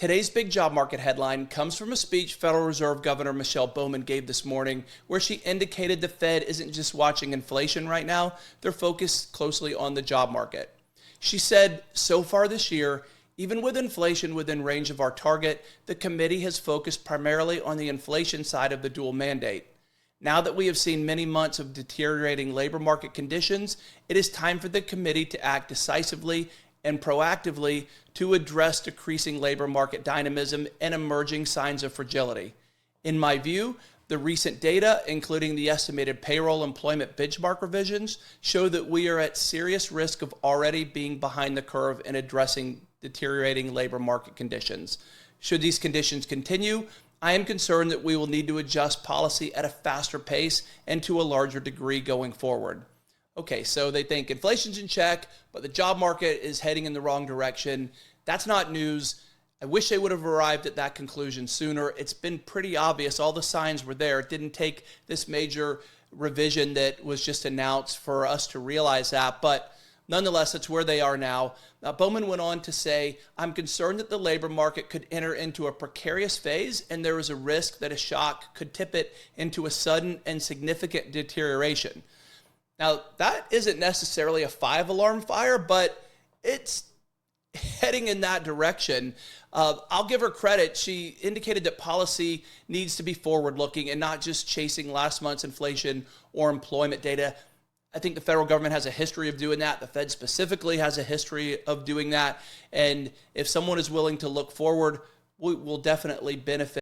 Today's big job market headline comes from a speech Federal Reserve Governor Michelle Bowman gave this morning, where she indicated the Fed isn't just watching inflation right now, they're focused closely on the job market. She said, so far this year, even with inflation within range of our target, the committee has focused primarily on the inflation side of the dual mandate. Now that we have seen many months of deteriorating labor market conditions, it is time for the committee to act decisively and proactively to address decreasing labor market dynamism and emerging signs of fragility. In my view, the recent data, including the estimated payroll employment benchmark revisions, show that we are at serious risk of already being behind the curve in addressing deteriorating labor market conditions. Should these conditions continue, I am concerned that we will need to adjust policy at a faster pace and to a larger degree going forward. Okay, so they think inflation's in check, but the job market is heading in the wrong direction. That's not news. I wish they would have arrived at that conclusion sooner. It's been pretty obvious. All the signs were there. It didn't take this major revision that was just announced for us to realize that, but nonetheless, that's where they are now. Bowman went on to say, I'm concerned that the labor market could enter into a precarious phase, and there is a risk that a shock could tip it into a sudden and significant deterioration. Now, that isn't necessarily a 5-alarm fire, but it's heading in that direction. I'll give her credit. She indicated that policy needs to be forward-looking and not just chasing last month's inflation or employment data. I think the federal government has a history of doing that. The Fed specifically has a history of doing that. And if someone is willing to look forward, we will definitely benefit.